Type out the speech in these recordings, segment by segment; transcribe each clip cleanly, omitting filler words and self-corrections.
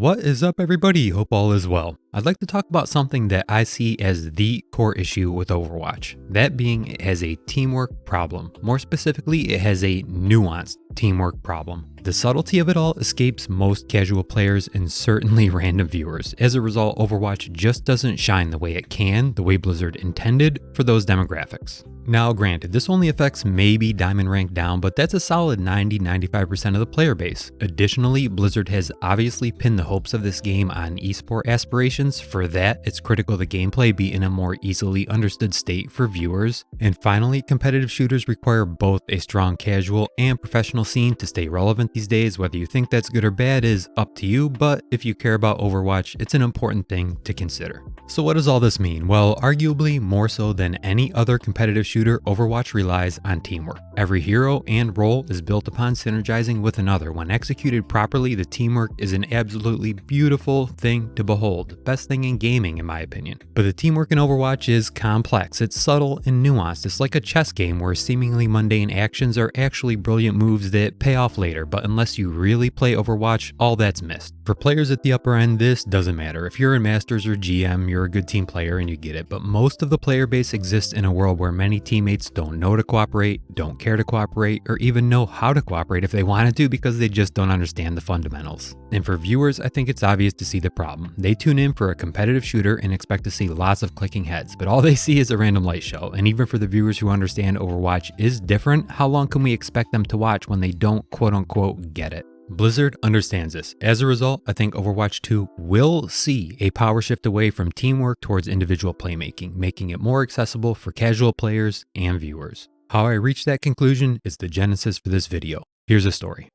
What is up, everybody? Hope all is well. I'd like to talk about something that I see as the core issue with Overwatch. That being, it has a teamwork problem. More specifically, it has a nuanced teamwork problem. The subtlety of it all escapes most casual players and certainly random viewers. As a result, Overwatch just doesn't shine the way it can, the way Blizzard intended for those demographics. Now granted, this only affects maybe Diamond Rank down, but that's a solid 90-95% of the player base. Additionally, Blizzard has obviously pinned the hopes of this game on esport aspirations. For that, it's critical the gameplay be in a more easily understood state for viewers. And finally, competitive shooters require both a strong casual and professional scene to stay relevant these days. Whether you think that's good or bad is up to you, but if you care about Overwatch, it's an important thing to consider. So what does all this mean? Well, arguably more so than any other competitive shooter, Overwatch relies on teamwork. Every hero and role is built upon synergizing with another. When executed properly, the teamwork is an absolutely beautiful thing to behold. Best thing in gaming, in my opinion. But the teamwork in Overwatch is complex. It's subtle and nuanced. It's like a chess game where seemingly mundane actions are actually brilliant moves that pay off later. But unless you really play Overwatch, all that's missed. For players at the upper end, this doesn't matter. If you're in Masters or GM, you're a good team player and you get it. But most of the player base exists in a world where many teammates don't know to cooperate, don't care to cooperate, or even know how to cooperate if they wanted to because they just don't understand the fundamentals. And for viewers, I think it's obvious to see the problem. They tune in for a competitive shooter and expect to see lots of clicking heads, but all they see is a random light show. And even for the viewers who understand Overwatch is different, how long can we expect them to watch when they don't quote unquote get it? Blizzard understands this. As a result, I think Overwatch 2 will see a power shift away from teamwork towards individual playmaking, making it more accessible for casual players and viewers. How I reached that conclusion is the genesis for this video. Here's a story.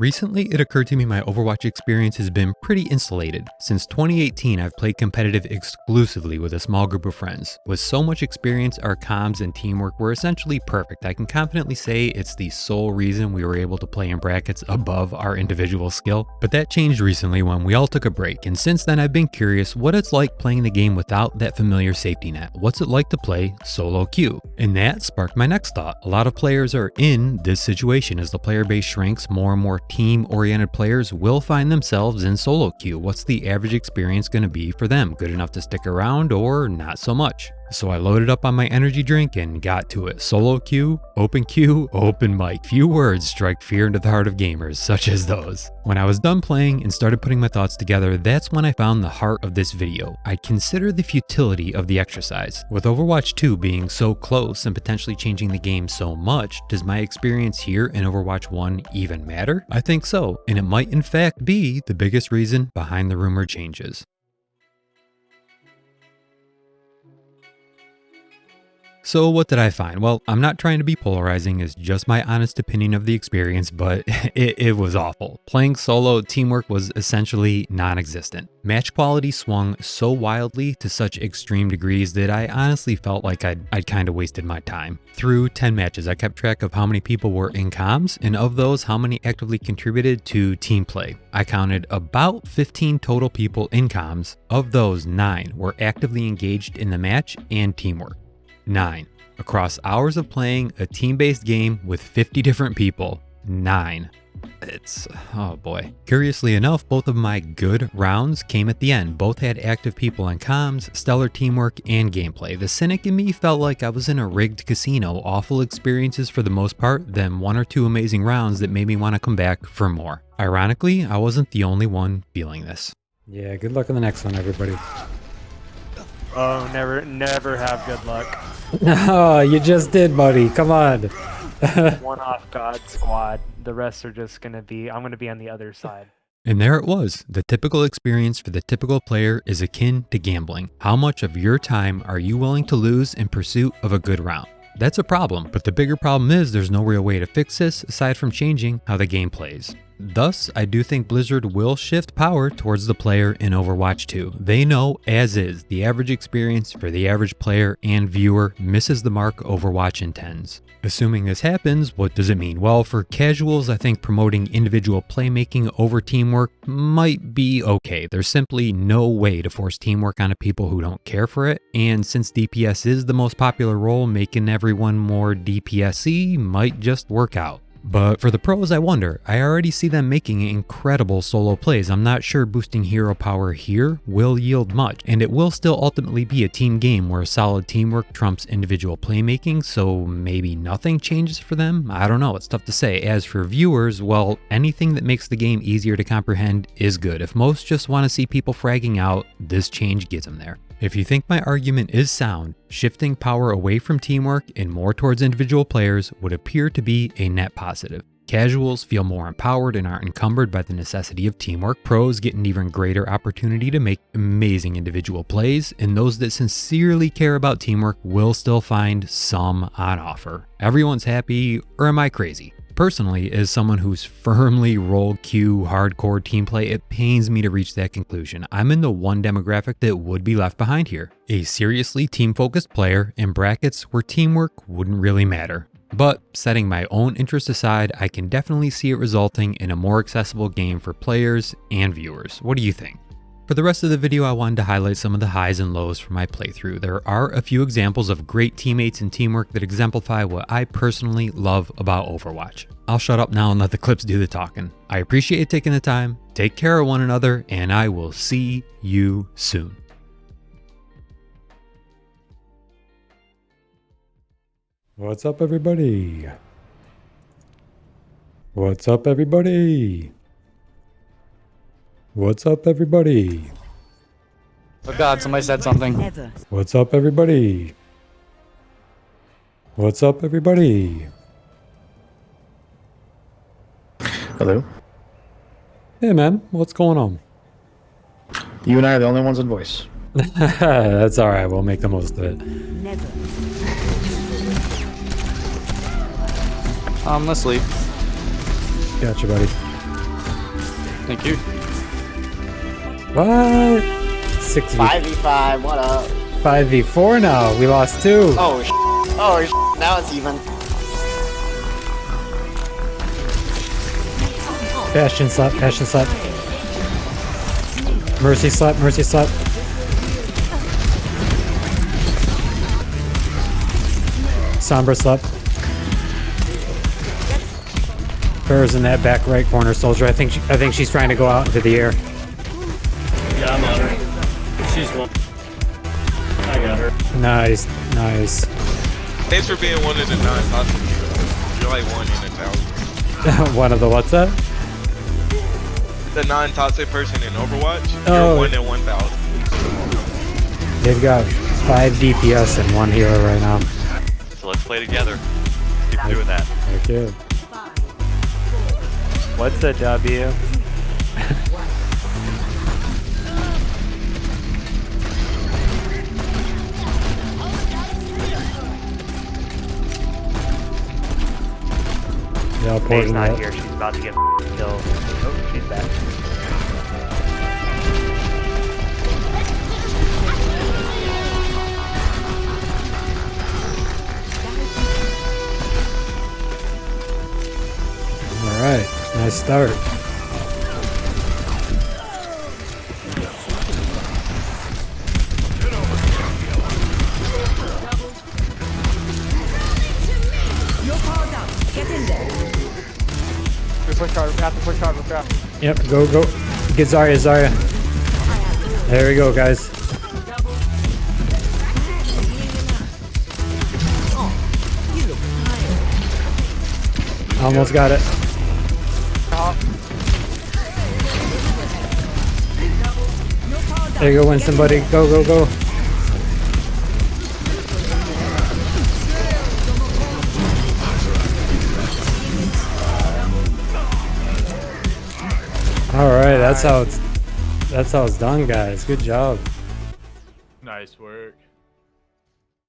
Recently, it occurred to me my Overwatch experience has been pretty insulated. Since 2018, I've played competitive exclusively with a small group of friends. With so much experience, our comms and teamwork were essentially perfect. I can confidently say it's the sole reason we were able to play in brackets above our individual skill. But that changed recently when we all took a break, and since then I've been curious what it's like playing the game without that familiar safety net. What's it like to play solo queue? And that sparked my next thought. A lot of players are in this situation. As the player base shrinks, more and more team-oriented players will find themselves in solo queue. What's the average experience going to be for them? Good enough to stick around or not so much? So I loaded up on my energy drink and got to it. Solo queue, open mic. Few words strike fear into the heart of gamers, such as those. When I was done playing and started putting my thoughts together, that's when I found the heart of this video. I consider the futility of the exercise. With Overwatch 2 being so close and potentially changing the game so much, does my experience here in Overwatch 1 even matter? I think so, and it might in fact be the biggest reason behind the rumored changes. So what did I find? Well, I'm not trying to be polarizing, it's just my honest opinion of the experience, but it was awful. Playing solo, teamwork was essentially non-existent. Match quality swung so wildly to such extreme degrees that I honestly felt like I'd kind of wasted my time. Through 10 matches, I kept track of how many people were in comms, and of those, how many actively contributed to team play. I counted about 15 total people in comms. Of those, 9 were actively engaged in the match and teamwork. 9. Across hours of playing a team-based game with 50 different people. 9. Oh boy. Curiously enough, both of my good rounds came at the end. Both had active people in comms, stellar teamwork, and gameplay. The cynic in me felt like I was in a rigged casino. Awful experiences for the most part, then 1 or 2 amazing rounds that made me want to come back for more. Ironically, I wasn't the only one feeling this. Yeah, good luck on the next one, everybody. Oh, never have good luck. No, you just did, buddy. Come on. One off God squad. The rest are just I'm gonna be on the other side. And there it was. The typical experience for the typical player is akin to gambling. How much of your time are you willing to lose in pursuit of a good round? That's a problem, but the bigger problem is there's no real way to fix this aside from changing how the game plays. Thus, I do think Blizzard will shift power towards the player in Overwatch 2. They know, as is, the average experience for the average player and viewer misses the mark Overwatch intends. Assuming this happens, what does it mean? Well, for casuals, I think promoting individual playmaking over teamwork might be okay. There's simply no way to force teamwork onto people who don't care for it, and since DPS is the most popular role, making everyone more DPS-y might just work out. But for the pros, I wonder. I already see them making incredible solo plays. I'm not sure boosting hero power here will yield much, and it will still ultimately be a team game where solid teamwork trumps individual playmaking, so maybe nothing changes for them? I don't know, it's tough to say. As for viewers, well, anything that makes the game easier to comprehend is good. If most just want to see people fragging out, this change gets them there. If you think my argument is sound, shifting power away from teamwork and more towards individual players would appear to be a net positive. Casuals feel more empowered and aren't encumbered by the necessity of teamwork. Pros get an even greater opportunity to make amazing individual plays, and those that sincerely care about teamwork will still find some on offer. Everyone's happy, or am I crazy? Personally, as someone who's firmly role queue hardcore team play, it pains me to reach that conclusion. I'm in the one demographic that would be left behind here. A seriously team-focused player in brackets where teamwork wouldn't really matter. But setting my own interests aside, I can definitely see it resulting in a more accessible game for players and viewers. What do you think? For the rest of the video, I wanted to highlight some of the highs and lows from my playthrough. There are a few examples of great teammates and teamwork that exemplify what I personally love about Overwatch. I'll shut up now and let the clips do the talking. I appreciate you taking the time, take care of one another, and I will see you soon. What's up, everybody? What's up, everybody? What's up, everybody? Oh God, somebody said something. What's up, everybody? What's up, everybody? Hello. Hey, man, what's going on? You and I are the only ones in voice. That's all right. We'll make the most of it. Let's leave. Gotcha, buddy. Thank you. What? 5v5, what up? 5v4 now. We lost 2. Oh, now it's even. Bastion slap, Bastion slap. Mercy slap, Mercy slap. Sombra slap. Hers in that back right corner, soldier. I think she's trying to go out into the air. Yeah, I'm on her. She's one. I got her. Nice, nice. Thanks for being one of the 9 toxic. You're like 1 in 1,000. One of the what's that? The non-toxic person in Overwatch, Oh. you're 1 in 1,000. They've got 5 DPS and 1 hero right now. So let's play together. Keep doing that. Thank you. What's a W? Yeah, May's poison not that. here. She's about to get killed. Oh, she's back. All right, nice start. Push hard. We have to push hard. We're fast. Yep, go, go. Get Zarya, Zarya. There we go, guys. Almost got it. There you go, Winston, buddy. Go, go, go. All right, that's how it's done, guys. Good job. Nice work.